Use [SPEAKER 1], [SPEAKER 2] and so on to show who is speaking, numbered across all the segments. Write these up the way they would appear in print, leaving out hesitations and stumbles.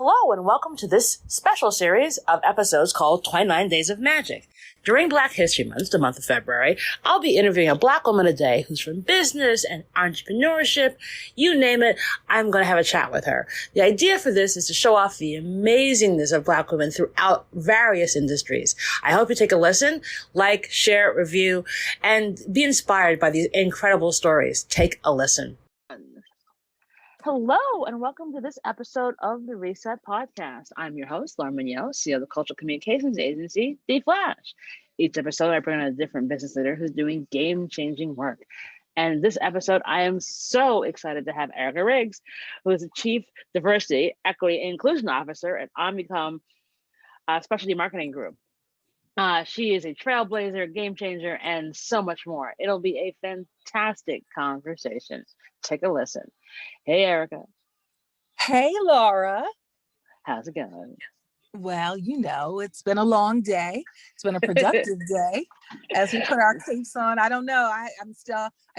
[SPEAKER 1] Hello and welcome to this special series of episodes called 29 Days of Magic. During Black History Month, the month of February, I'll be interviewing a Black woman a day who's from business and entrepreneurship. You name it, I'm going to have a chat with her. The idea for this is to show off the amazingness of Black women throughout various industries. I hope you take a listen, like, share, review, and be inspired by these incredible stories. Take a listen. Hello, and welcome to this episode of the Reset Podcast. I'm your host, Laura Munoz, CEO of the cultural communications agency, The Flash. Each episode, I bring on a different business leader who's doing game-changing work. And this episode, I am so excited to have Ericka Riggs, who is the Chief Diversity, Equity, and Inclusion Officer at Omnicom Specialty Marketing Group. She is a trailblazer, game changer, and so much more. It'll be a fantastic conversation. Take a listen. Hey, Ericka.
[SPEAKER 2] Hey, Laura.
[SPEAKER 1] How's it going?
[SPEAKER 2] Well, it's been a long day. It's been a productive day as we put our capes on. I don't know. I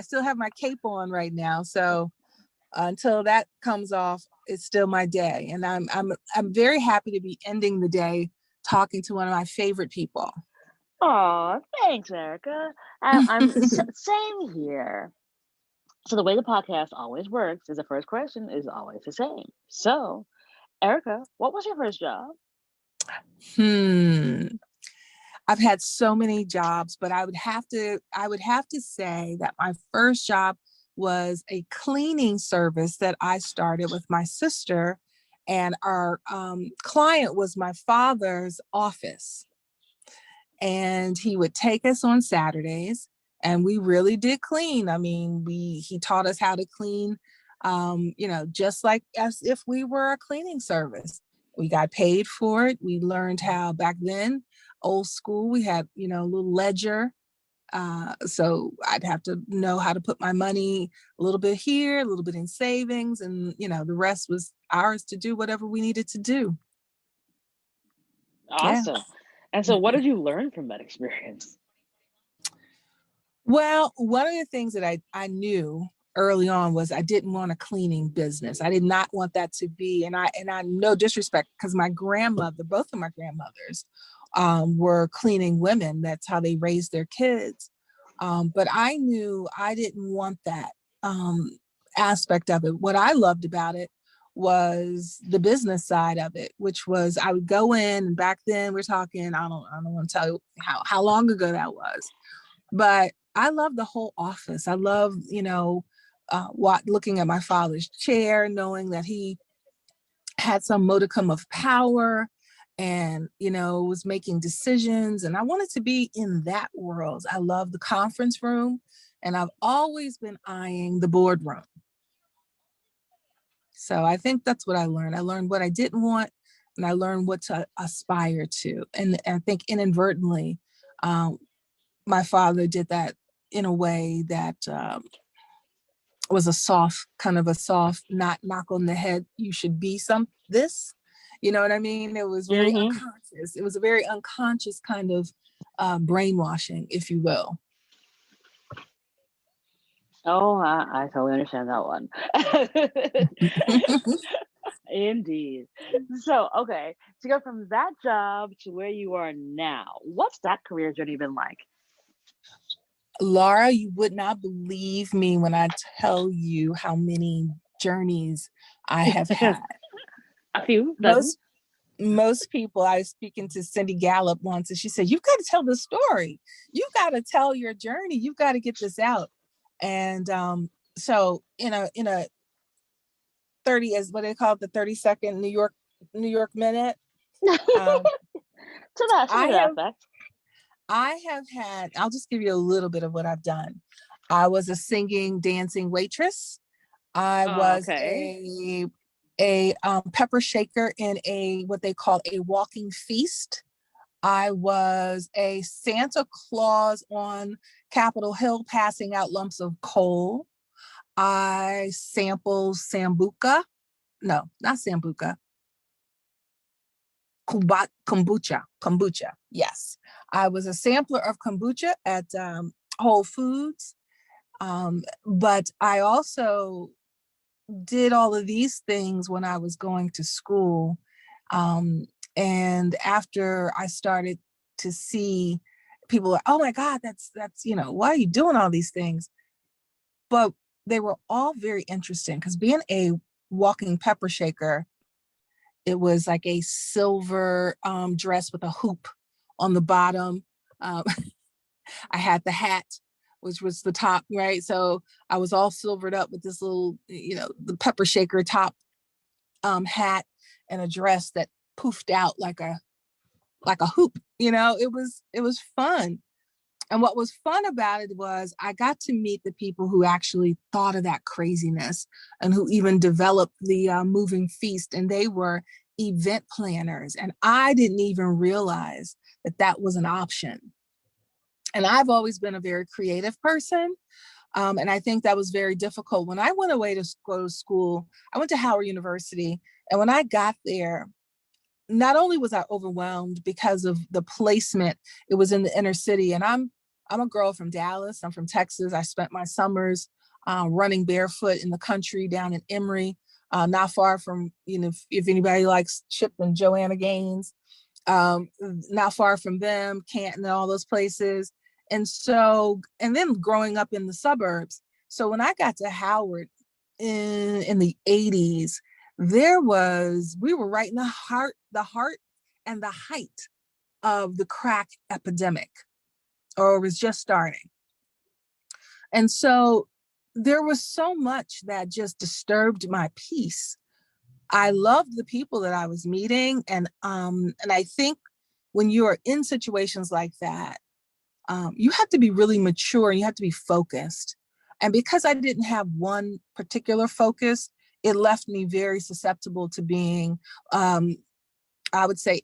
[SPEAKER 2] still have my cape on right now. So until that comes off, it's still my day. And I'm very happy to be ending the day talking to one of my favorite people.
[SPEAKER 1] Oh, thanks, Ericka. I'm same here. So the way the podcast always works is the first question is always the same. So, Ericka, what was your first job?
[SPEAKER 2] I've had so many jobs, but I would have to say that my first job was a cleaning service that I started with my sister, and our client was my father's office. And he would take us on Saturdays, and we really did clean. I mean, he taught us how to clean, just like as if we were a cleaning service. We got paid for it. We learned how back then, old school, we had, a little ledger. So I'd have to know how to put my money a little bit here, a little bit in savings, and, the rest was ours to do whatever we needed to do.
[SPEAKER 1] Awesome. Yeah. And so what did you learn from that experience?
[SPEAKER 2] Well, one of the things that I knew early on was I didn't want a cleaning business. I did not want that to be, and I no disrespect, because both of my grandmothers were cleaning women. That's how they raised their kids. But I knew I didn't want that aspect of it. What I loved about it was the business side of it, which was I would go in, and back then we're talking, I don't want to tell you how long ago that was, but I love the whole office. I love, looking at my father's chair, knowing that he had some modicum of power and, was making decisions. And I wanted to be in that world. I love the conference room, and I've always been eyeing the boardroom. So I think that's what I learned. I learned what I didn't want, and I learned what to aspire to. And I think inadvertently, my father did that in a way that was a soft, not knock on the head. You should be this, you know what I mean? It was very unconscious. It was a very unconscious kind of brainwashing, if you will.
[SPEAKER 1] Oh, I totally understand that one. Indeed. So, okay, to go from that job to where you are now, what's that career journey been like?
[SPEAKER 2] Laura, you would not believe me when I tell you how many journeys I have had.
[SPEAKER 1] A few.
[SPEAKER 2] Most people, I was speaking to Cindy Gallup once, and she said, "You've got to tell the story. You've got to tell your journey. You've got to get this out." And so in a 30, as what they call it, the 30-second New York minute. I have had, I'll just give you a little bit of what I've done. I was a singing, dancing waitress. I was a pepper shaker in what they call a walking feast. I was a Santa Claus on Capitol Hill passing out lumps of coal. I sampled Sambuca. No, not Sambuca. Kombucha. Yes. I was a sampler of kombucha at Whole Foods. But I also did all of these things when I was going to school And after I started to see people like, oh my God, that's, why are you doing all these things? But they were all very interesting because being a walking pepper shaker, it was like a silver dress with a hoop on the bottom. Um, I had the hat, which was the top, right? So I was all silvered up with this little, the pepper shaker top hat and a dress that poofed out like a hoop. It was fun. And what was fun about it was I got to meet the people who actually thought of that craziness and who even developed the moving feast. And they were event planners. And I didn't even realize that that was an option. And I've always been a very creative person. And I think that was very difficult. When I went away to go to school, I went to Howard University. And when I got there, not only was I overwhelmed because of the placement, it was in the inner city. And I'm a girl from Dallas. I'm from Texas. I spent my summers running barefoot in the country down in Emory, not far from, if anybody likes Chip and Joanna Gaines, not far from them, Canton and all those places. And then growing up in the suburbs. So when I got to Howard in the 80s, we were right in the heart and the height of the crack epidemic, or it was just starting. And so there was so much that just disturbed my peace. I loved the people that I was meeting. And I think when you are in situations like that, you have to be really mature and you have to be focused. And because I didn't have one particular focus, it left me very susceptible to being, I would say,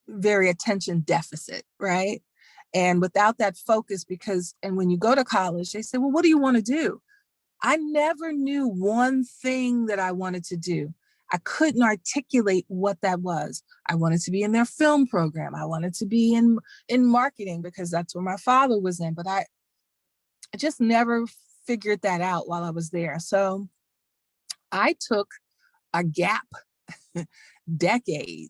[SPEAKER 2] very attention deficit, right? And without that focus, and when you go to college, they say, well, what do you want to do? I never knew one thing that I wanted to do. I couldn't articulate what that was. I wanted to be in their film program. I wanted to be in marketing because that's where my father was in, but I just never figured that out while I was there. So I took a gap decade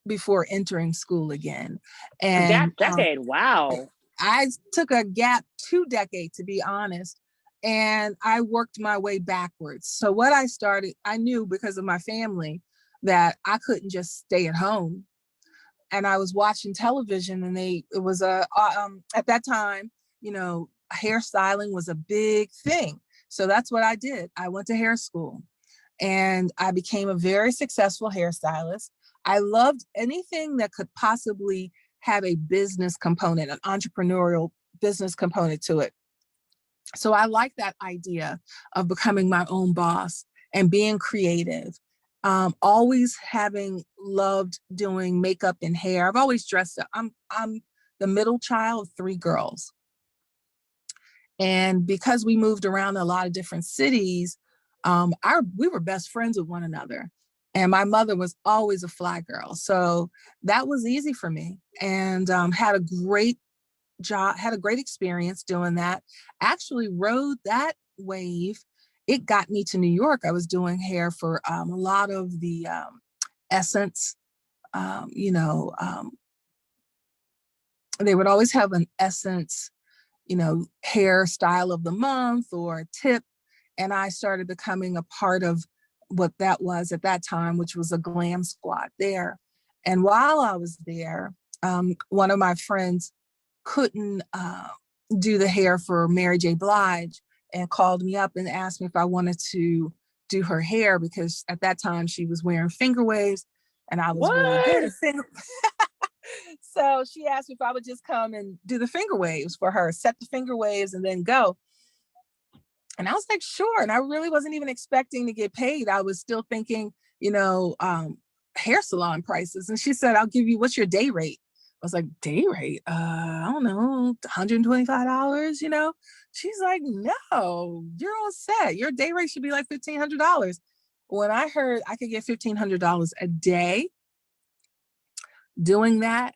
[SPEAKER 2] before entering school again. And
[SPEAKER 1] a gap decade, wow.
[SPEAKER 2] I took a gap 2 decades, to be honest. And I worked my way backwards. So what I knew because of my family that I couldn't just stay at home. And I was watching television and at that time, hairstyling was a big thing. So that's what I did. I went to hair school and I became a very successful hairstylist. I loved anything that could possibly have a business component, an entrepreneurial business component to it. So I like that idea of becoming my own boss and being creative. Always having loved doing makeup and hair. I've always dressed up. I'm the middle child of 3 girls. And because we moved around a lot of different cities, we were best friends with one another. And my mother was always a fly girl. So that was easy for me, and had a great job, had a great experience doing that. Actually rode that wave. It got me to New York. I was doing hair for a lot of the Essence, they would always have an Essence, hair style of the month or tip. And I started becoming a part of what that was at that time, which was a glam squad there. And while I was there, one of my friends couldn't do the hair for Mary J. Blige and called me up and asked me if I wanted to do her hair because at that time she was wearing finger waves and I was really good at finger. So she asked me if I would just come and do the finger waves for her, set the finger waves and then go. And I was like, sure. And I really wasn't even expecting to get paid. I was still thinking, hair salon prices. And she said, I'll give you, what's your day rate? I was like, day rate? I don't know, $125, She's like, no, you're all set. Your day rate should be like $1,500. When I heard I could get $1,500 a day doing that,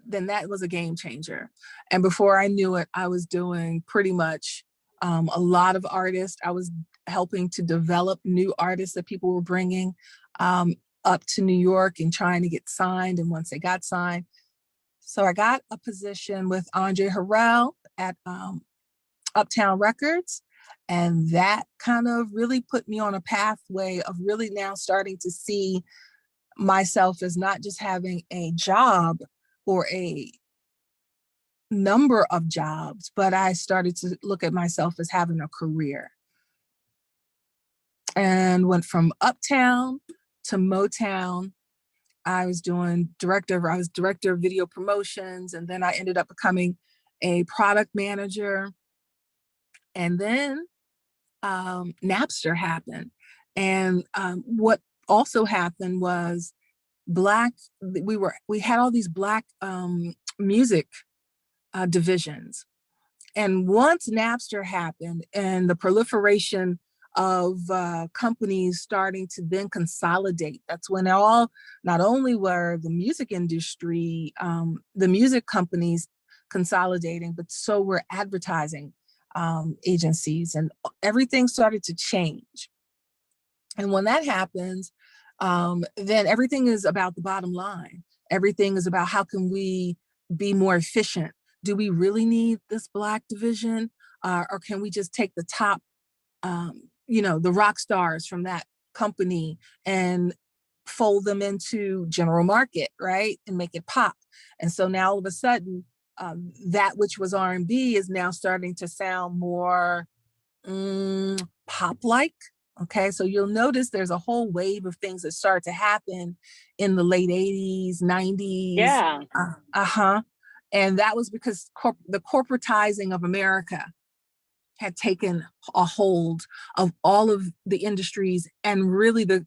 [SPEAKER 2] then that was a game changer. And before I knew it, I was doing pretty much a lot of artists. I was helping to develop new artists that people were bringing. up to New York and trying to get signed. And once they got signed, so I got a position with Andre Harrell at Uptown Records. And that kind of really put me on a pathway of really now starting to see myself as not just having a job or a number of jobs, but I started to look at myself as having a career. And went from Uptown to Motown. I was director of video promotions, and then I ended up becoming a product manager. And then Napster happened. And what also happened was we had all these Black music divisions. And once Napster happened and the proliferation of companies starting to then consolidate, that's when not only were the music industry, the music companies consolidating, but so were advertising agencies, and everything started to change. And when that happens, then everything is about the bottom line. Everything is about how can we be more efficient? Do we really need this Black division? Or can we just take the top, the rock stars from that company and fold them into general market, right? And make it pop. And so now all of a sudden, that which was R&B is now starting to sound more pop-like. Okay, so you'll notice there's a whole wave of things that start to happen in the late 80s, 90s.
[SPEAKER 1] Yeah.
[SPEAKER 2] And that was because the corporatizing of America had taken a hold of all of the industries, and really the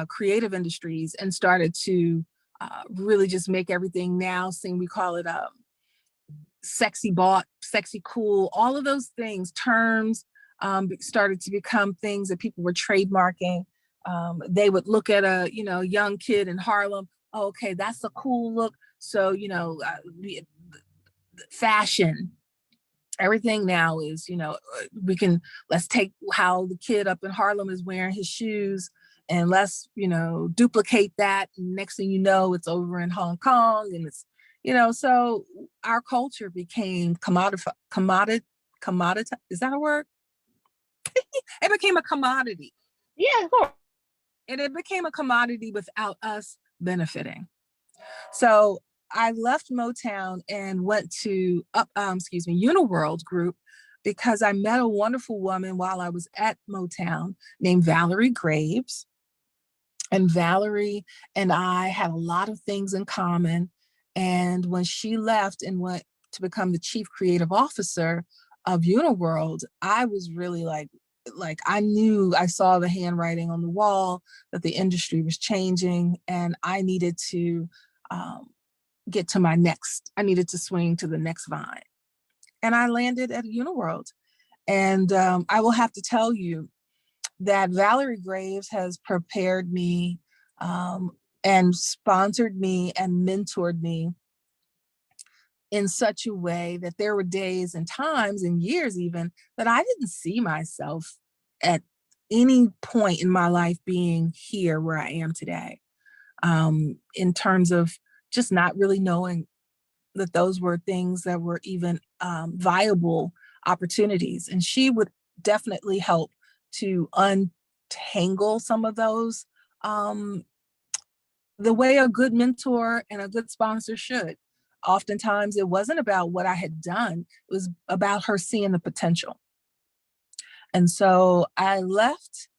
[SPEAKER 2] creative industries, and started to really just make everything now seem, we call it sexy bought, sexy cool, all of those things, terms started to become things that people were trademarking. They would look at a young kid in Harlem. Oh, okay, that's a cool look. So fashion, everything now is let's take how the kid up in Harlem is wearing his shoes, and let's duplicate that. And next thing you know, it's over in Hong Kong, and it's so our culture became commodity. Is that a word? It became a commodity.
[SPEAKER 1] Yeah, of course.
[SPEAKER 2] And it became a commodity without us benefiting. So I left Motown and went to Uniworld Group, because I met a wonderful woman while I was at Motown named Valerie Graves. And Valerie and I had a lot of things in common. And when she left and went to become the chief creative officer of Uniworld, I was really like I saw the handwriting on the wall that the industry was changing, and I needed to I needed to swing to the next vine. And I landed at Uniworld. And I will have to tell you that Valerie Graves has prepared me and sponsored me and mentored me in such a way that there were days and times and years even that I didn't see myself at any point in my life being here where I am today, in terms of just not really knowing that those were things that were even viable opportunities. And she would definitely help to untangle some of those the way a good mentor and a good sponsor should. Oftentimes it wasn't about what I had done, it was about her seeing the potential. And so I left,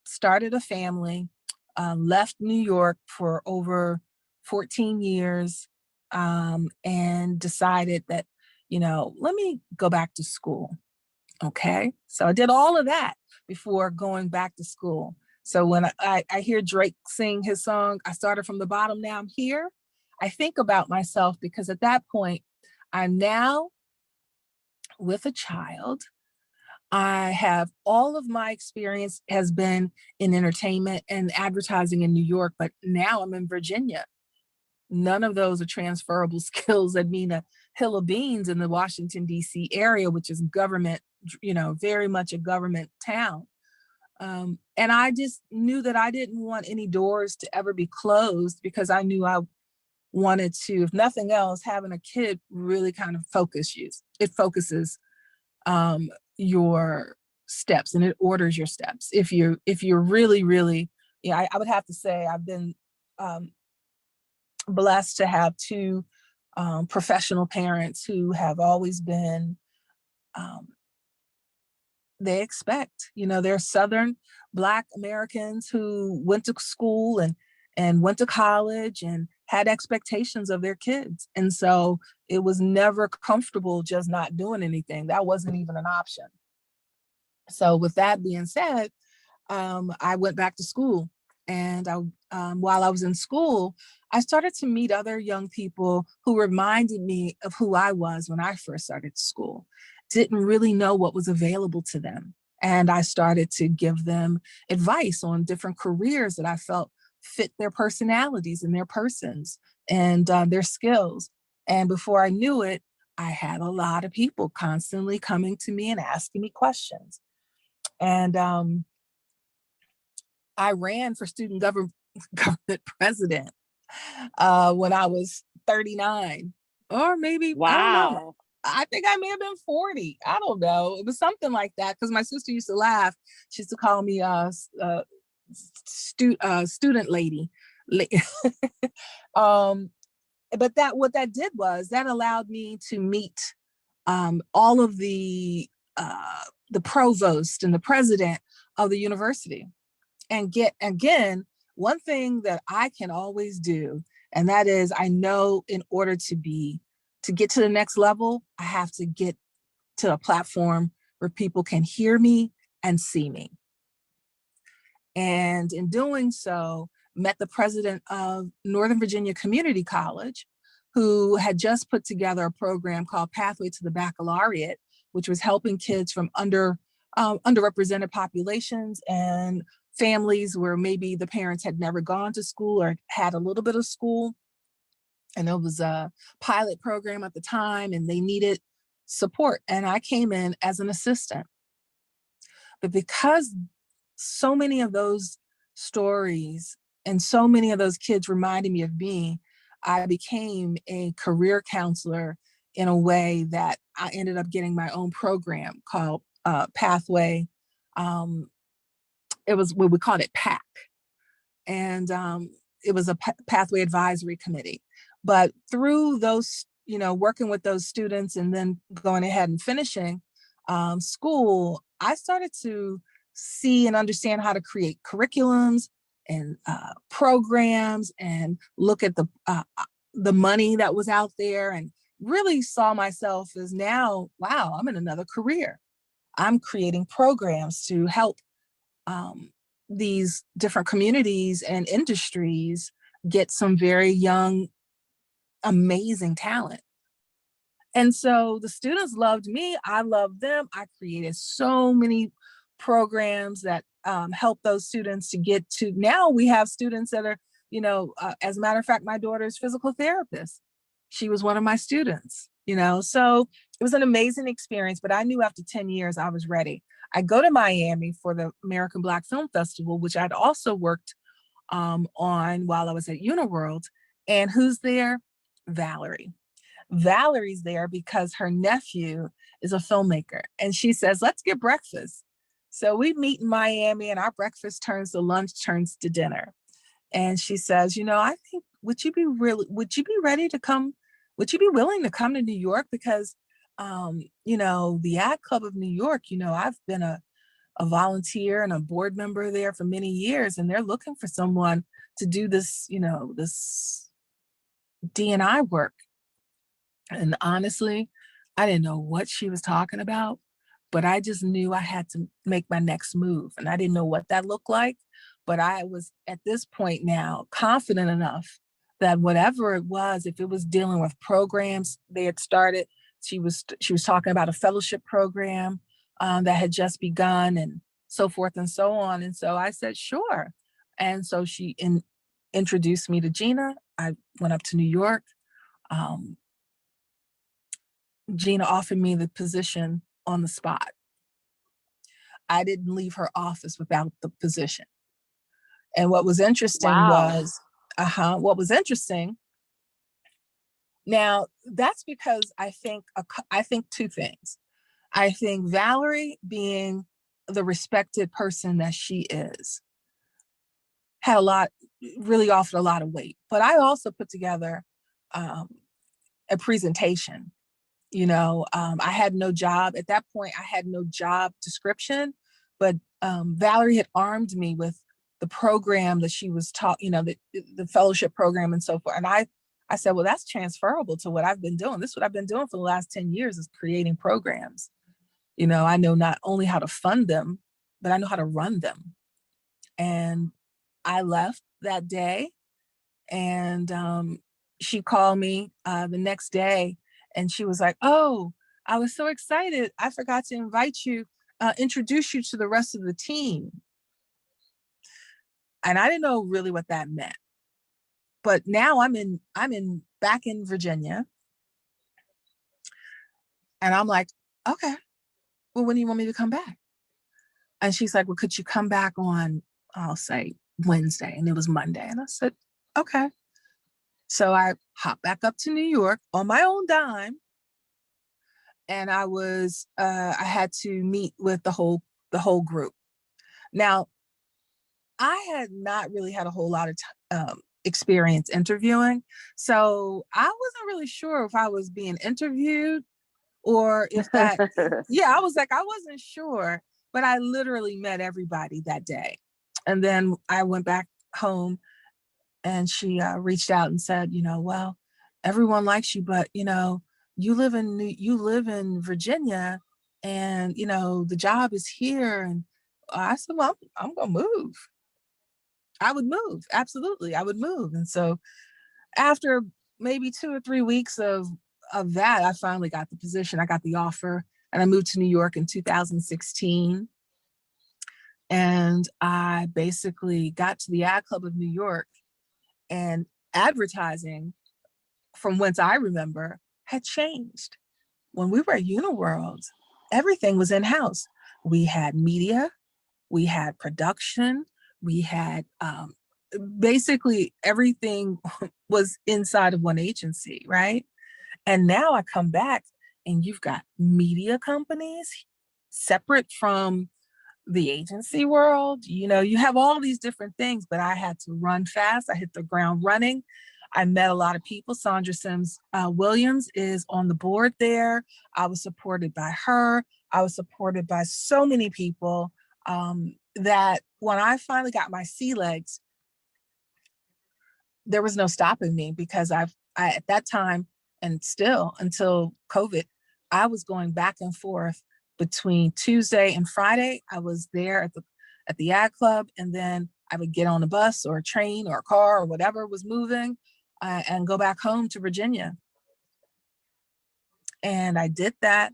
[SPEAKER 2] started a family, left New York for over 14 years, and decided that, let me go back to school. Okay. So I did all of that before going back to school. So when I hear Drake sing his song, I started from the bottom, now I'm here, I think about myself, because at that point, I'm now with a child. I have all of my experience has been in entertainment and advertising in New York, but now I'm in Virginia. None of those are transferable skills that mean a hill of beans in the Washington, D.C. area, which is government, very much a government town. And I just knew that I didn't want any doors to ever be closed, because I knew I wanted to, if nothing else, having a kid really kind of focuses your steps, and it orders your steps. If you're really, really, I would have to say I've been blessed to have two professional parents who have always been, um, they expect, they're Southern Black Americans who went to school and went to college and had expectations of their kids. And so it was never comfortable just not doing anything. That wasn't even an option. So with that being said, I went back to school. And while I was in school, I started to meet other young people who reminded me of who I was when I first started school. Didn't really know what was available to them. And I started to give them advice on different careers that I felt fit their personalities and their persons and their skills. And before I knew it, I had a lot of people constantly coming to me and asking me questions. And I ran for student government president when I was 39, or maybe, I don't know.
[SPEAKER 1] Wow.
[SPEAKER 2] I think I may have been 40. I don't know. It was something like that, because my sister used to laugh. She used to call me student lady. But what that did was that allowed me to meet all of the provost and the president of the university, and get, again, one thing that I can always do, and that is, I know in order to get to the next level, I have to get to a platform where people can hear me and see me. And in doing so, met the president of Northern Virginia Community College, who had just put together a program called Pathway to the Baccalaureate, which was helping kids from underrepresented populations and families where maybe the parents had never gone to school or had a little bit of school. And it was a pilot program at the time, and they needed support. And I came in as an assistant. But because so many of those stories and so many of those kids reminded me of me, I became a career counselor in a way that I ended up getting my own program called Pathway. It was what we called it PAC. And it was a Pathway Advisory Committee. But through those, working with those students and then going ahead and finishing school, I started to see and understand how to create curriculums and programs, and look at the money that was out there, and really saw myself as, now, wow, I'm in another career. I'm creating programs to help these different communities and industries get some very young, amazing talent. And so the students loved me. I loved them. I created so many programs that help those students to get to, now we have students that are, as a matter of fact, my daughter's physical therapist. She was one of my students, so it was an amazing experience. But I knew after 10 years, I was ready. I go to Miami for the American Black Film Festival, which I'd also worked on while I was at Uniworld. And who's there? Valerie. Valerie's there because her nephew is a filmmaker. And she says, let's get breakfast. So we meet in Miami, and our breakfast turns to lunch, turns to dinner. And she says, I think, would you be ready to come? Would you be willing to come to New York? Because, the Ad Club of New York, I've been a volunteer and a board member there for many years, and they're looking for someone to do this, this D&I work. And honestly, I didn't know what she was talking about, but I just knew I had to make my next move. And I didn't know what that looked like, but I was at this point now confident enough that whatever it was, if it was dealing with programs they had started, she was talking about a fellowship program that had just begun, and so forth and so on. And so I said, sure. And so she introduced me to Gina. I went up to New York. Gina offered me the position on the spot. I didn't leave her office without the position. And what was interesting
[SPEAKER 1] Wow.
[SPEAKER 2] was, what was interesting. Now that's because I think two things. I think Valerie, being the respected person that she is, had really offered a lot of weight. But I also put together um, a presentation. I had no job at that point. I had no job description, but Valerie had armed me with the program that she was taught, the fellowship program and so forth. And I said, well, that's transferable to what I've been doing. This is what I've been doing for the last 10 years is creating programs. I know not only how to fund them, but I know how to run them. And I left that day, and she called me the next day, and she was like, oh, I was so excited. I forgot to introduce you to the rest of the team. And I didn't know really what that meant. But now I'm back in Virginia. And I'm like, okay, well, when do you want me to come back? And she's like, well, could you come back on, I'll say Wednesday? And it was Monday. And I said, okay. So I hopped back up to New York on my own dime. And I had to meet with the whole group. Now, I had not really had a whole lot of experience interviewing. So I wasn't really sure if I was being interviewed or if that, I wasn't sure, but I literally met everybody that day. And then I went back home, and she reached out and said, well, everyone likes you, but, you live in Virginia, and, the job is here. And I said, well, I'm going to move. I would move. Absolutely. I would move. And so after maybe 2 or 3 weeks of that, I finally got the position. I got the offer, and I moved to New York in 2016. And I basically got to the Ad Club of New York, and advertising, from whence I remember, had changed. When we were at Uniworld, everything was in-house. We had media, we had production, we had basically everything was inside of one agency, right? And now I come back, and you've got media companies separate from the agency world. You have all these different things, but I had to run fast. I hit the ground running. I met a lot of people. Sandra Sims Williams is on the board there. I was supported by her. I was supported by so many people that when I finally got my sea legs, there was no stopping me, because I at that time, and still until COVID, I was going back and forth between Tuesday and Friday. I was there at the Ad Club, and then I would get on a bus or a train or a car or whatever was moving, and go back home to Virginia. And I did that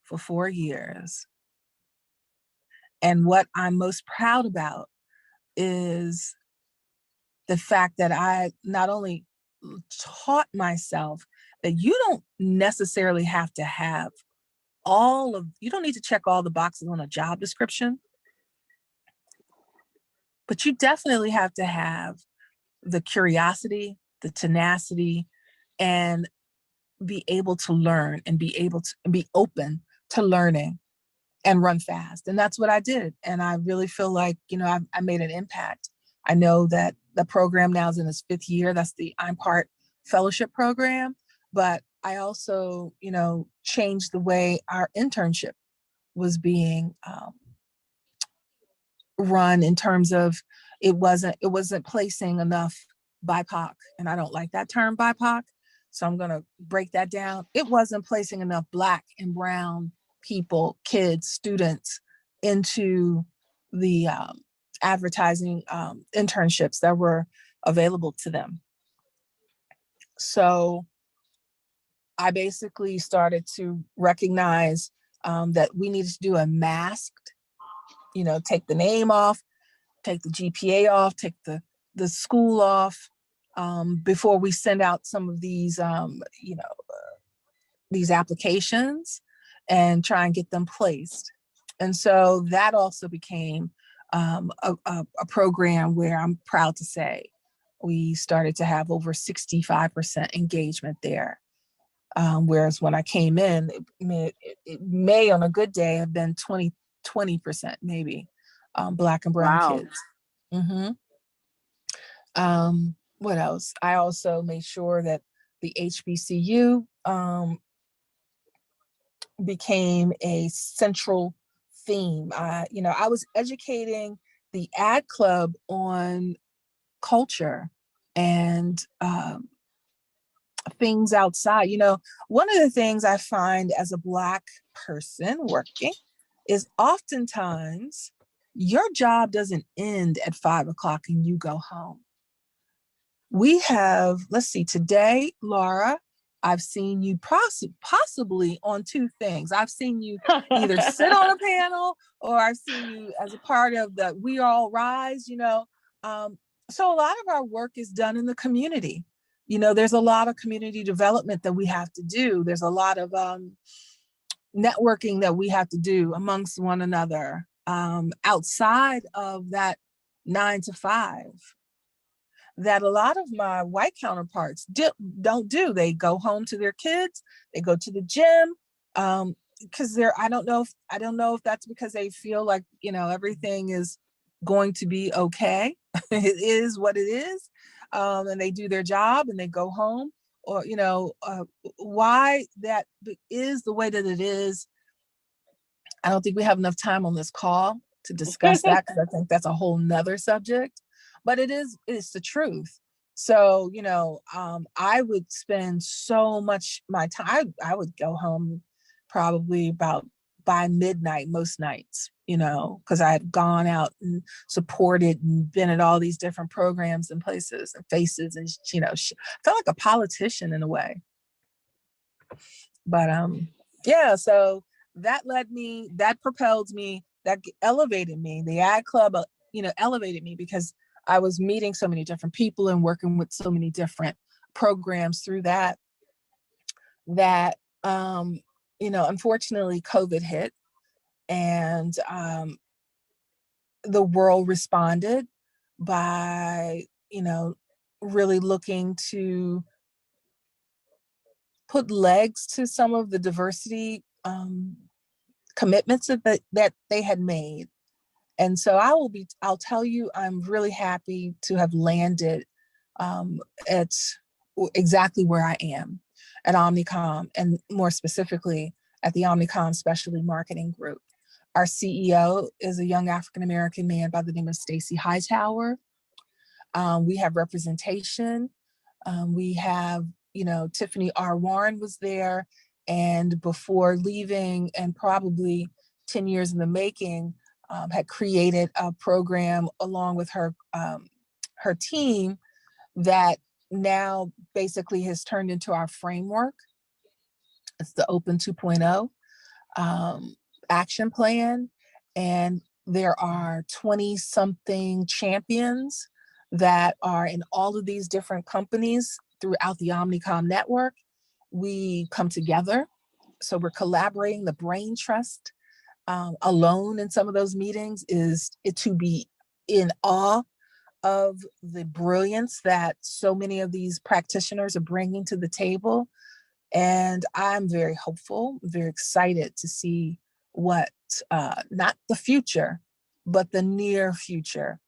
[SPEAKER 2] for 4 years. And what I'm most proud about is the fact that I not only taught myself that you don't necessarily have to have you don't need to check all the boxes on a job description, but you definitely have to have the curiosity, the tenacity, and be able to learn, and be able to be open to learning, and run fast. And that's what I did. And I really feel like, I made an impact. I know that the program now is in its 5th year. That's the I'm Part Fellowship program. But I also, changed the way our internship was being run, in terms of it wasn't placing enough BIPOC. And I don't like that term, BIPOC. So I'm going to break that down. It wasn't placing enough Black and brown people, kids, students into the advertising internships that were available to them. So I basically started to recognize that we needed to do a masked, take the name off, take the GPA off, take the school off, before we send out some of these, these applications, and try and get them placed. And so that also became a program where I'm proud to say we started to have over 65% engagement there. Whereas when I came in, it may on a good day have been 20% maybe, Black and brown
[SPEAKER 1] Wow.
[SPEAKER 2] kids. Mm-hmm. What else? I also made sure that the HBCU became a central theme. I was educating the ad club on culture and things outside. One of the things I find as a Black person working is oftentimes your job doesn't end at 5 o'clock and you go home. We have, let's see, today, Laura, I've seen you possibly on two things. I've seen you either sit on a panel or I've seen you as a part of the We All Rise, So a lot of our work is done in the community. There's a lot of community development that we have to do. There's a lot of networking that we have to do amongst one another outside of that 9 to 5 that a lot of my white counterparts don't do. They go home to their kids, they go to the gym, because I don't know if that's because they feel like, everything is going to be okay. It is what it is. And they do their job and they go home, or, why that is the way that it is. I don't think we have enough time on this call to discuss that, because I think that's a whole nother subject, but it's the truth. So, I would spend so much my time. I would go home probably about by midnight most nights, because I had gone out and supported and been at all these different programs and places and faces and, felt like a politician in a way. But, yeah, so that propelled me, that elevated me. The ad club, elevated me because I was meeting so many different people and working with so many different programs through that, unfortunately COVID hit, and the world responded by, really looking to put legs to some of the diversity commitments that they had made. And so I'll tell you, I'm really happy to have landed at exactly where I am at Omnicom, and more specifically at the Omnicom Specialty Marketing Group. Our CEO is a young African-American man by the name of Stacy Hightower. We have representation. We have, Tiffany R. Warren was there, and before leaving, and probably 10 years in the making, had created a program along with her team that now basically has turned into our framework. It's the Open 2.0 action plan. And there are 20 something champions that are in all of these different companies throughout the Omnicom network. We come together. So we're collaborating. The brain trust alone in some of those meetings is to be in awe of the brilliance that so many of these practitioners are bringing to the table. And I'm very hopeful, very excited to see what, not the future, but the near future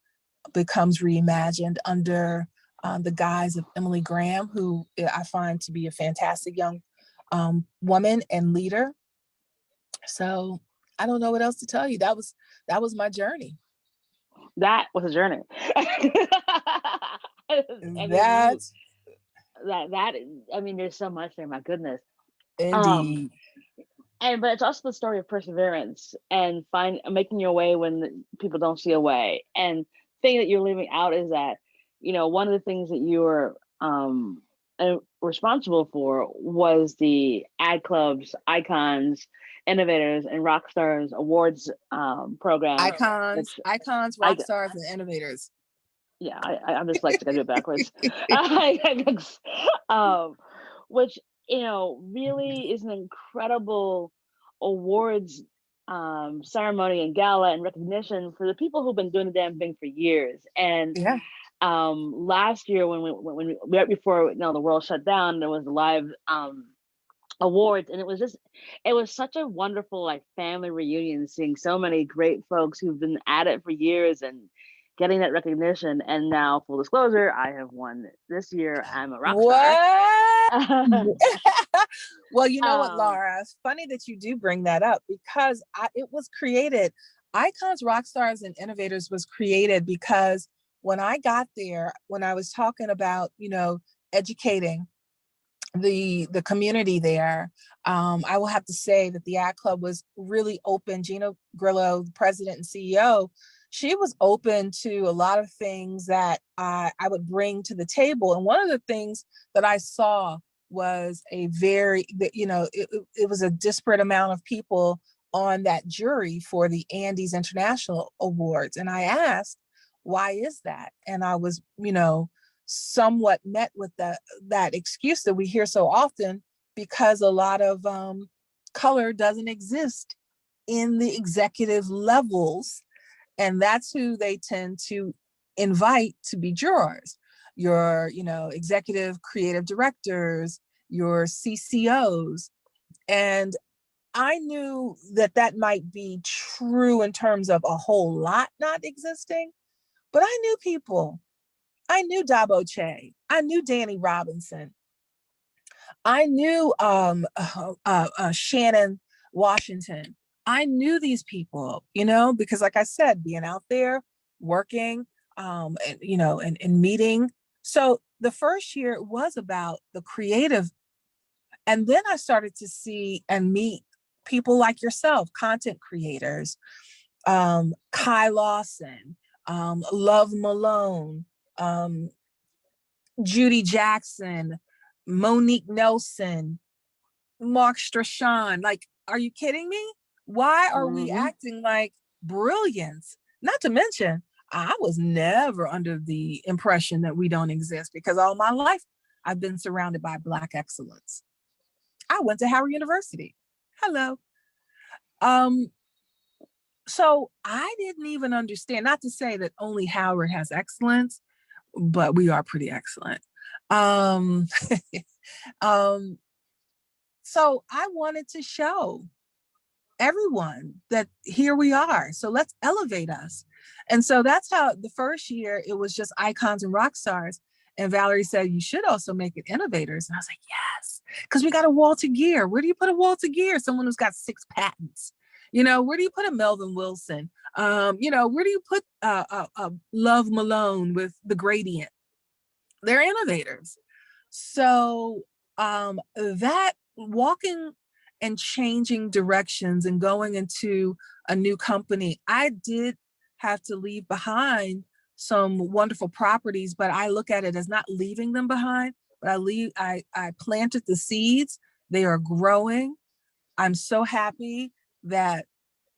[SPEAKER 2] becomes reimagined under the guise of Emily Graham, who I find to be a fantastic young woman and leader. So I don't know what else to tell you. That was my journey.
[SPEAKER 1] That was a journey. There's so much there, my goodness.
[SPEAKER 2] Indeed.
[SPEAKER 1] But it's also the story of perseverance and making your way when people don't see a way. And the thing that you're leaving out is that, one of the things that you were responsible for was the Ad Club's Icons, Innovators, and Rock Stars Awards program.
[SPEAKER 2] Icons, Rock Stars, and Innovators.
[SPEAKER 1] Yeah, I'm dyslexic. I do it backwards. Which, really is an incredible awards ceremony and gala and recognition for the people who've been doing the damn thing for years. And
[SPEAKER 2] Yeah.
[SPEAKER 1] last year when we right before the world shut down, there was live awards, and it was such a wonderful like family reunion, seeing so many great folks who've been at it for years and getting that recognition. And now, full disclosure, I have won this year. I'm a rock star.
[SPEAKER 2] What? Well, you know what,
[SPEAKER 1] um
[SPEAKER 2] Laura? It's funny that you do bring that up because it was created. Icons, Rock Stars, and Innovators was created because when I got there, when I was talking about, educating the community there, I will have to say that the Ad Club was really open. Gina Grillo, the president and CEO, she was open to a lot of things that I would bring to the table. And one of the things that I saw was it was a disparate amount of people on that jury for the Andes International Awards. And I asked, why is that? And I was, somewhat met with that excuse that we hear so often, because a lot of color doesn't exist in the executive levels, and that's who they tend to invite to be jurors. Your executive creative directors, your CCOs. And I knew that might be true in terms of a whole lot not existing, but I knew people. I knew Dabo Che. I knew Danny Robinson. I knew Shannon Washington. I knew these people, because like I said, being out there working, and meeting. So the first year it was about the creative. And then I started to see and meet people like yourself, content creators, Kai Lawson, Love Malone, um, Judy Jackson, Monique Nelson, Mark Strachan. Like, are you kidding me? Why are we
[SPEAKER 1] mhm.
[SPEAKER 2] acting like brilliance? Not to mention, I was never under the impression that we don't exist, because all my life I've been surrounded by Black excellence. I went to Howard University. Hello. Um, so I didn't even understand, not to say that only Howard has excellence, but we are pretty excellent. Um, um, so I wanted to show everyone that here we are. So let's elevate us. And so that's how the first year it was just icons and rock stars. And Valerie said, you should also make it innovators. And I was like, yes, because we got a Walter Gear. Where do you put a Walter Gear? Someone who's got 6 patents. Where do you put a Melvin Wilson? Where do you put Love Malone with The Gradient? They're innovators. So that walking and changing directions and going into a new company, I did have to leave behind some wonderful properties, but I look at it as not leaving them behind, but I planted the seeds. They are growing. I'm so happy that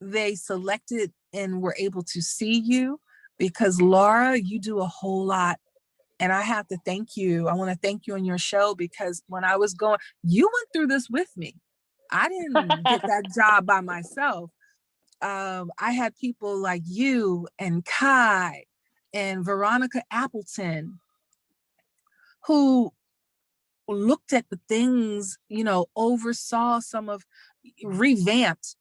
[SPEAKER 2] they selected and were able to see you, because Laura, you do a whole lot. And I have to thank you. I want to thank you on your show, because when I was going, you went through this with me. I didn't get that job by myself. I had people like you and Kai and Veronica Appleton who looked at the things, oversaw some of, revamped,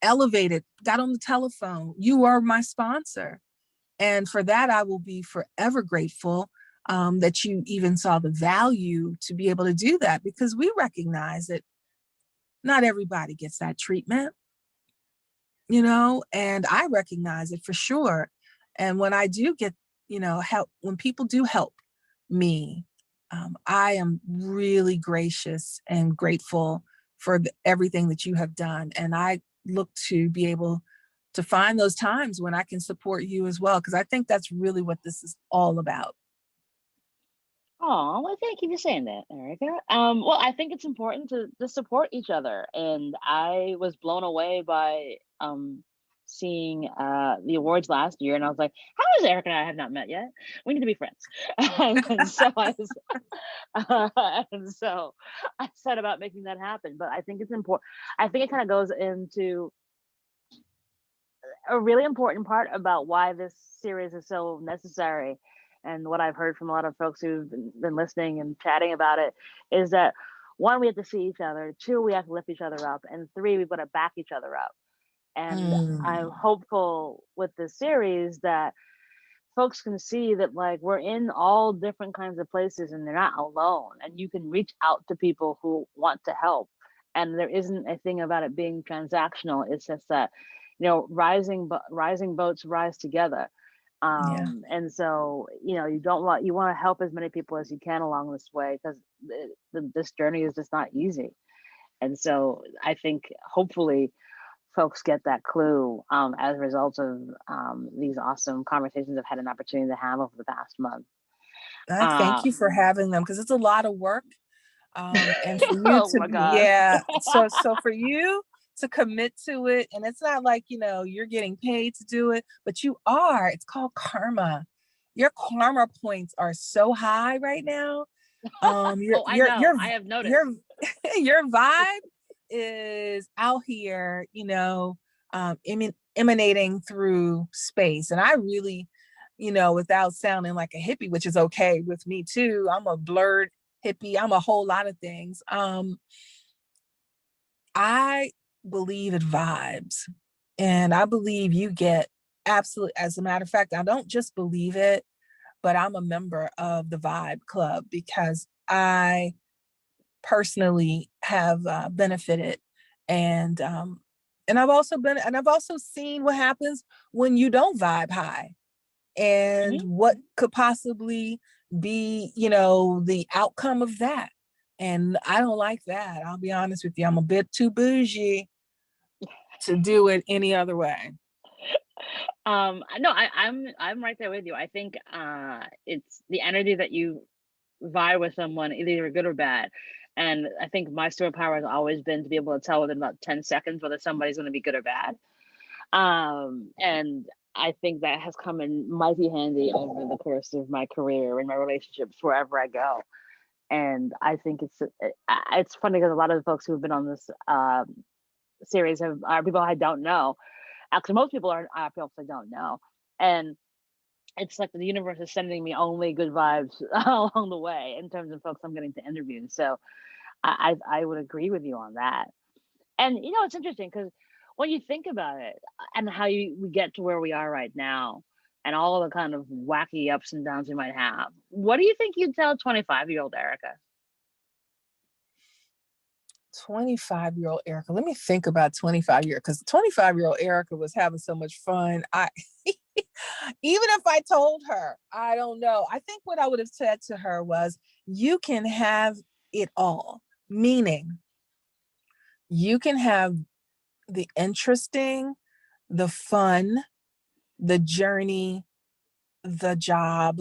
[SPEAKER 2] elevated, got on the telephone. You are my sponsor. And for that, I will be forever grateful, that you even saw the value to be able to do that, because we recognize that not everybody gets that treatment, and I recognize it for sure. And when I do get, help, when people do help me, I am really gracious and grateful for everything that you have done. And I look to be able to find those times when I can support you as well, because I think that's really what this is all about.
[SPEAKER 1] Oh, well, thank you for saying that, Erica. Well, I think it's important to support each other, and I was blown away by seeing the awards last year, and I was like, "How is Erica and I have not met yet? We need to be friends." and so I was, and so I set about making that happen. But I think it's important. I think it kind of goes into a really important part about why this series is so necessary, and what I've heard from a lot of folks who've been listening and chatting about it, is that one, we have to see each other, two, we have to lift each other up, and three, we've got to back each other up. And I'm
[SPEAKER 2] Mm,
[SPEAKER 1] hopeful with this series that folks can see that, like, we're in all different kinds of places and they're not alone, and you can reach out to people who want to help. And there isn't a thing about it being transactional. It's just that, rising boats rise together.
[SPEAKER 2] yeah.
[SPEAKER 1] And so, you want to help as many people as you can along this way, because this journey is just not easy. And so I think hopefully folks get that clue, as a result of, these awesome conversations I've had an opportunity to have over the past month.
[SPEAKER 2] I thank you
[SPEAKER 1] Um,
[SPEAKER 2] for having them because it's a lot of work. And for you
[SPEAKER 1] oh
[SPEAKER 2] to,
[SPEAKER 1] my God.
[SPEAKER 2] yeah, so for you to commit to it, and it's not like, you're getting paid to do it, but it's called karma. Your karma points are so high right now. Your
[SPEAKER 1] Oh, I
[SPEAKER 2] your
[SPEAKER 1] know.
[SPEAKER 2] your
[SPEAKER 1] I have noticed.
[SPEAKER 2] your your vibe is out here, emanating through space. And I really, without sounding like a hippie, which is okay with me too. I'm a blurred hippie. I'm a whole lot of things. I believe in vibes, and I believe you get absolute. As a matter of fact, I don't just believe it, but I'm a member of the Vibe Club because I personally have benefited, and I've also seen what happens when you don't vibe high, and
[SPEAKER 1] Hmm.
[SPEAKER 2] what could possibly be, the outcome of that. And I don't like that. I'll be honest with you. I'm a bit too bougie to do it any other way.
[SPEAKER 1] No, I'm right there with you. I think, it's the energy that you vibe with someone, either good or bad. And I think my superpower has always been to be able to tell within about 10 seconds whether somebody's going to be good or bad. And I think that has come in mighty handy over the course of my career and my relationships wherever I go. And I think it's funny because a lot of the folks who have been on this, series are people I don't know. Actually, most people are people I don't know, and it's like the universe is sending me only good vibes along the way in terms of folks I'm getting to interview. So I would agree with you on that. And it's interesting because when you think about it, and how we get to where we are right now, and all the kind of wacky ups and downs we might have, what do you think you'd tell 25-year-old Ericka?
[SPEAKER 2] 25-year-old Ericka. Let me think about 25-year, because 25-year-old Ericka was having so much fun. I even if I told her, I don't know. I think what I would have said to her was, you can have it all. Meaning, you can have the interesting, the fun, the journey, the job,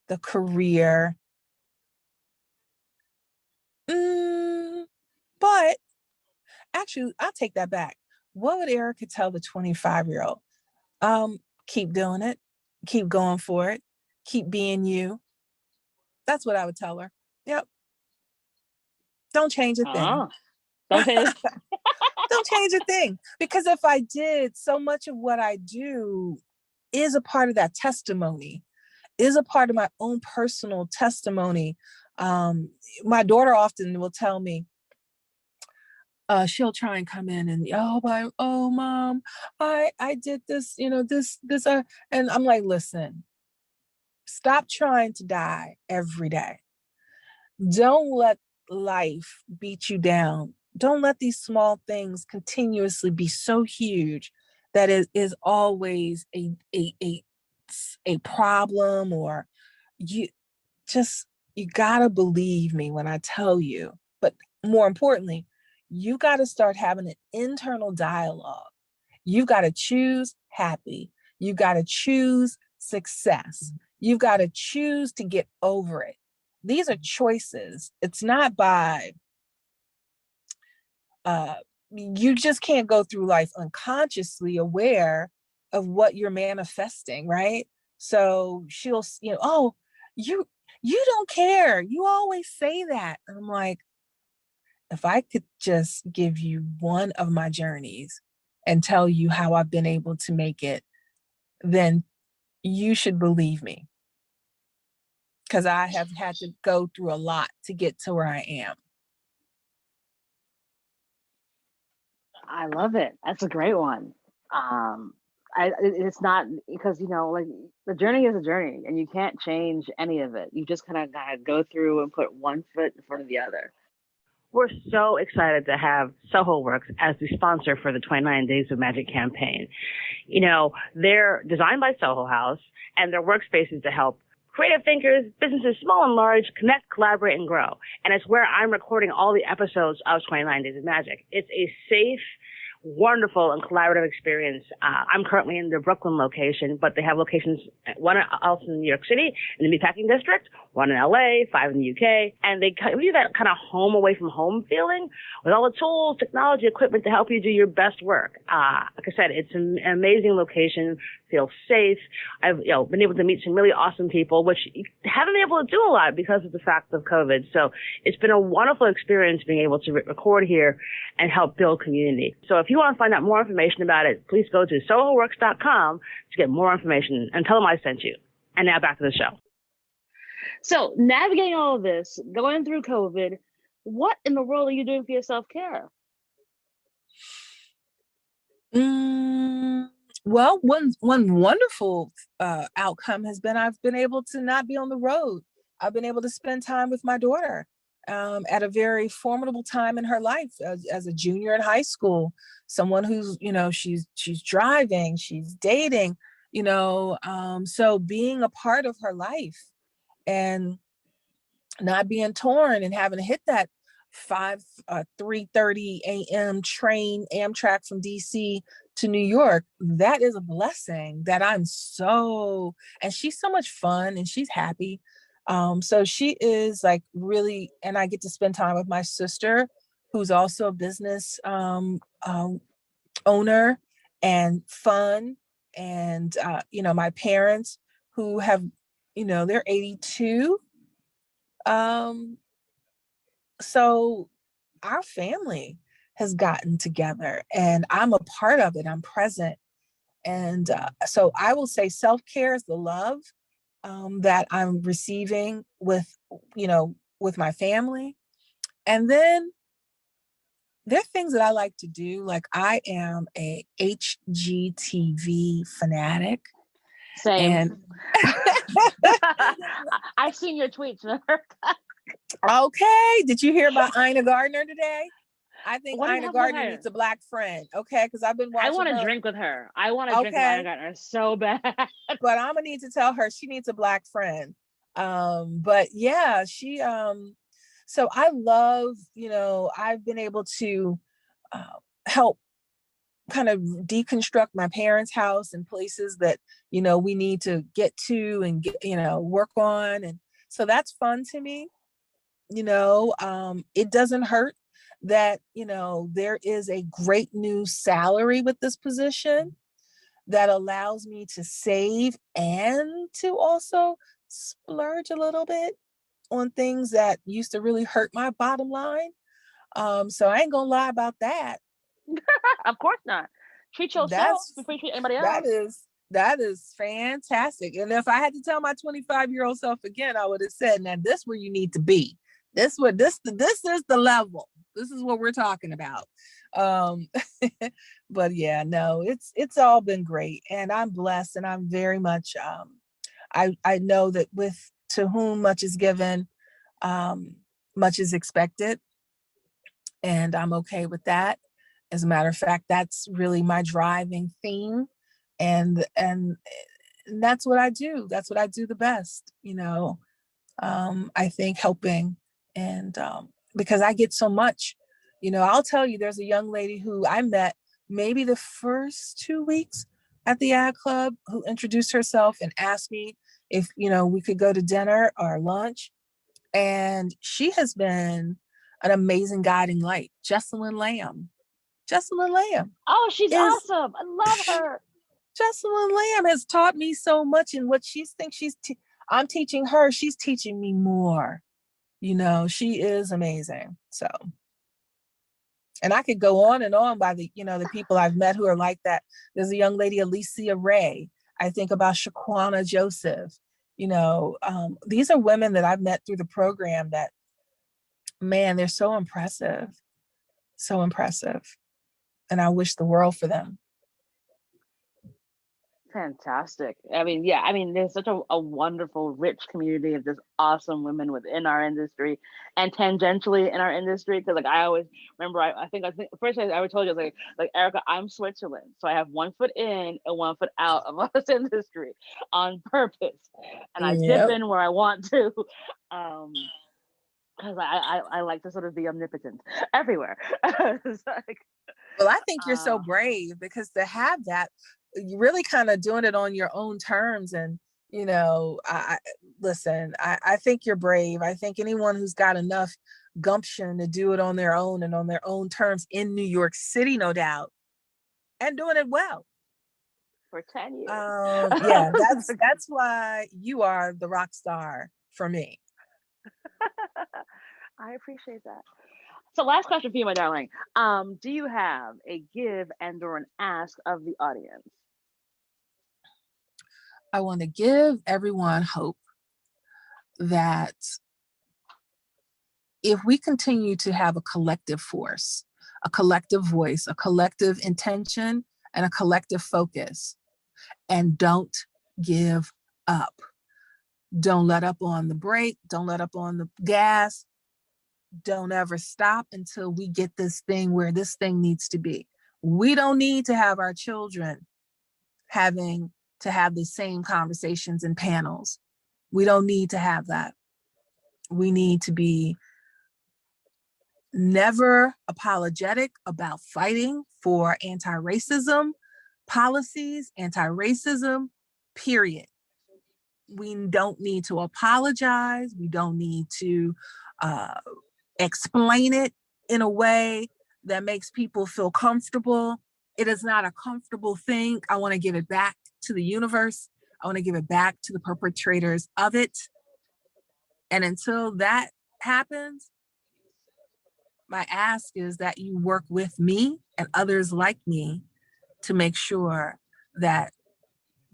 [SPEAKER 2] the career. Mm, but actually, I'll take that back. What would Ericka tell the 25-year-old? Keep doing it, keep going for it, keep being you. That's what I would tell her. Yep. Don't change a thing.
[SPEAKER 1] Oh, don't say this.
[SPEAKER 2] Don't change a thing. Because if I did, so much of what I do is a part of that testimony, is a part of my own personal testimony. Um, my daughter often will tell me, she'll try and come in and, oh mom, I did this, and I'm like, listen, stop trying to die every day. Don't let life beat you down. Don't let these small things continuously be so huge that it is always a problem. Or you you gotta believe me when I tell you. But more importantly, you got to start having an internal dialogue. You've got to choose happy. You've got to choose success. You've got to choose to get over it. These are choices. It's not by, uh, you just can't go through life unconsciously aware of what you're manifesting, right? So she'll, oh, you you don't care. You always say that. And I'm like, if I could just give you one of my journeys and tell you how I've been able to make it, then you should believe me, because I have had to go through a lot to get to where I am.
[SPEAKER 1] I love it. That's a great one. It's not because, like, the journey is a journey and you can't change any of it. You just kind of gotta go through and put one foot in front of the other. We're so excited to have Soho Works as the sponsor for the 29 Days of Magic campaign. They're designed by Soho House, and their workspaces to help creative thinkers, businesses small and large, connect, collaborate, and grow. And it's where I'm recording all the episodes of 29 Days of Magic. It's a safe, wonderful, and collaborative experience. I'm currently in the Brooklyn location, but they have locations, one else in New York City, in the Meatpacking District, one in LA, 5 in the UK, and they give you that kind of home away from home feeling with all the tools, technology, equipment to help you do your best work. Like I said, it's an amazing location, feels safe. I've been able to meet some really awesome people, which you haven't been able to do a lot because of the fact of COVID. So it's been a wonderful experience being able to record here and help build community. So if you want to find out more information about it, please go to sohoworks.com to get more information and tell them I sent you. And now back to the show. So navigating all of this, going through COVID, what in the world are you doing for your self-care?
[SPEAKER 2] Well, one wonderful outcome has been I've been able to not be on the road. I've been able to spend time with my daughter at a very formidable time in her life as a junior in high school. Someone who's, she's driving, she's dating, so being a part of her life and not being torn and having to hit that 3:30 a.m. train, Amtrak from DC to New York, that is a blessing that and she's so much fun and she's happy. So she is like really, and I get to spend time with my sister, who's also a business owner and fun. And, my parents who have, they're 82. So our family has gotten together and I'm a part of it. I'm present. And so I will say self-care is the love that I'm receiving with my family. And then there are things that I like to do. Like I am a HGTV fanatic.
[SPEAKER 1] Same. And I've seen your tweets.
[SPEAKER 2] Okay. Did you hear about Ina Gardner today? I think Ina Gardner needs a Black friend. Okay. Because I've been watching.
[SPEAKER 1] I want to drink with her. I want to drink with Ina Gardner so bad.
[SPEAKER 2] But I'm going to need to tell her she needs a Black friend. But yeah, she, so I love, I've been able to help kind of deconstruct my parents' house and places that, we need to get to and get, work on. And so that's fun to me. It doesn't hurt that, there is a great new salary with this position that allows me to save and to also splurge a little bit on things that used to really hurt my bottom line. So I ain't gonna lie about that.
[SPEAKER 1] Of course not. Treat yourself before you treat anybody else.
[SPEAKER 2] That is fantastic. And if I had to tell my 25-year-old self again, I would have said, now this is where you need to be. This is the level. This is what we're talking about. But yeah, no, it's all been great. And I'm blessed and I'm very much, I know that to whom much is given, much is expected. And I'm okay with that. As a matter of fact, that's really my driving theme. And that's what I do. That's what I do the best, I think helping. And because I get so much, I'll tell you, there's a young lady who I met maybe the first 2 weeks at the ad club who introduced herself and asked me if, we could go to dinner or lunch. And she has been an amazing guiding light. Jessalyn Lamb.
[SPEAKER 1] Oh, she's awesome. I love her.
[SPEAKER 2] Jessalyn Lamb has taught me so much, and what she thinks I'm teaching her, she's teaching me more. She is amazing. So And I could go on and on by the, the people I've met who are like that. There's a young lady, Alicia Ray. I think about Shaquana Joseph. These are women that I've met through the program that, man, they're so impressive. So impressive. And I wish the world for them.
[SPEAKER 1] Fantastic. There's such a wonderful, rich community of just awesome women within our industry and tangentially in our industry. Because I always remember, I think first I ever told you, I was like Ericka, I'm Switzerland, so I have one foot in and one foot out of this industry on purpose, and I dip in where I want to, because I like to sort of be omnipotent everywhere.
[SPEAKER 2] Well, I think you're so brave, because to have that, you really kind of doing it on your own terms. And, I think you're brave. I think anyone who's got enough gumption to do it on their own and on their own terms in New York City, no doubt, and doing it well.
[SPEAKER 1] For 10 years.
[SPEAKER 2] Yeah, that's why you are the rock star for me.
[SPEAKER 1] I appreciate that. So last question for you, my darling. Do you have a give and or an ask of the audience?
[SPEAKER 2] I want to give everyone hope that if we continue to have a collective force, a collective voice, a collective intention, and a collective focus, and don't give up. Don't let up on the brake. Don't let up on the gas. Don't ever stop until we get this thing where this thing needs to be. We don't need to have our children having to have the same conversations and panels. We don't need to have that. We need to be never apologetic about fighting for anti-racism policies, anti-racism, period. We don't need to apologize. We don't need to explain it in a way that makes people feel comfortable. It is not a comfortable thing. I want to give it back to the universe. I want to give it back to the perpetrators of it. And until that happens, my ask is that you work with me and others like me to make sure that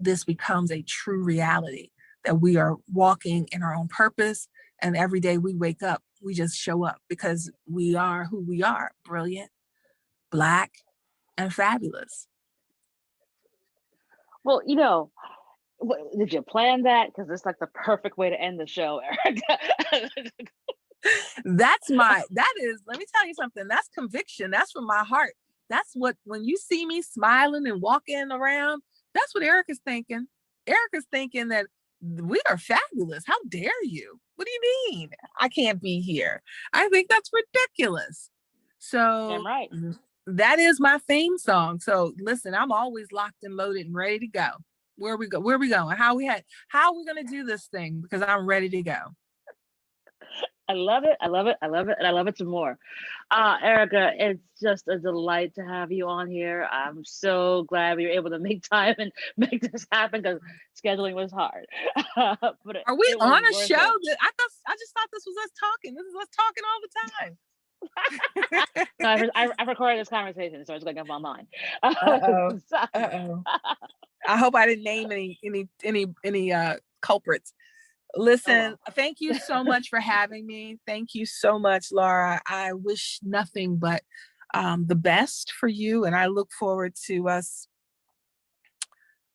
[SPEAKER 2] this becomes a true reality, that we are walking in our own purpose. And every day we wake up, we just show up because we are who we are, brilliant, Black, and fabulous.
[SPEAKER 1] Well, did you plan that? Because it's like the perfect way to end the show, Ericka.
[SPEAKER 2] Let me tell you something. That's conviction. That's from my heart. That's what, when you see me smiling and walking around, that's what Ericka's thinking. Ericka's thinking that we are fabulous. How dare you? What do you mean I can't be here? I think that's ridiculous. So
[SPEAKER 1] I'm right.
[SPEAKER 2] That is my theme song. So listen, I'm always locked and loaded and ready to go. Where we going? How are we going to do this thing? Because I'm ready to go.
[SPEAKER 1] I love it. I love it. I love it. And I love it some more. Ericka, it's just a delight to have you on here. I'm so glad we were able to make time and make this happen, because scheduling was hard. But
[SPEAKER 2] are we on a show? I just thought this was us talking. This is us talking all the time.
[SPEAKER 1] No, I've recorded this conversation, so it's going up online.
[SPEAKER 2] Uh-oh. I hope I didn't name any culprits. Listen, Thank you so much for having me. Thank you so much, Laura. I wish nothing but the best for you. And I look forward to us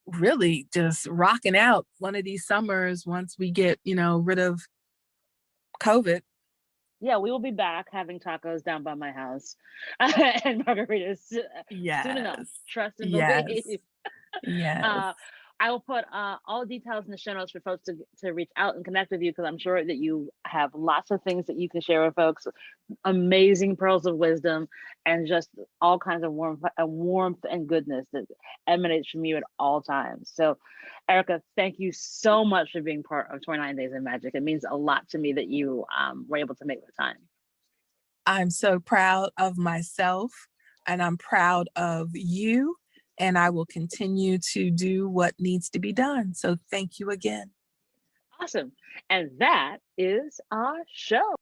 [SPEAKER 2] really just rocking out one of these summers once we get, rid of COVID.
[SPEAKER 1] Yeah, we will be back having tacos down by my house and margaritas soon enough. Trust and believe.
[SPEAKER 2] Yes.
[SPEAKER 1] I will put all details in the show notes for folks to reach out and connect with you, because I'm sure that you have lots of things that you can share with folks, amazing pearls of wisdom, and just all kinds of warmth and goodness that emanates from you at all times. So, Ericka, thank you so much for being part of 29 Days of Magic. It means a lot to me that you were able to make the time.
[SPEAKER 2] I'm so proud of myself, and I'm proud of you. And I will continue to do what needs to be done. So thank you again.
[SPEAKER 1] Awesome. And that is our show.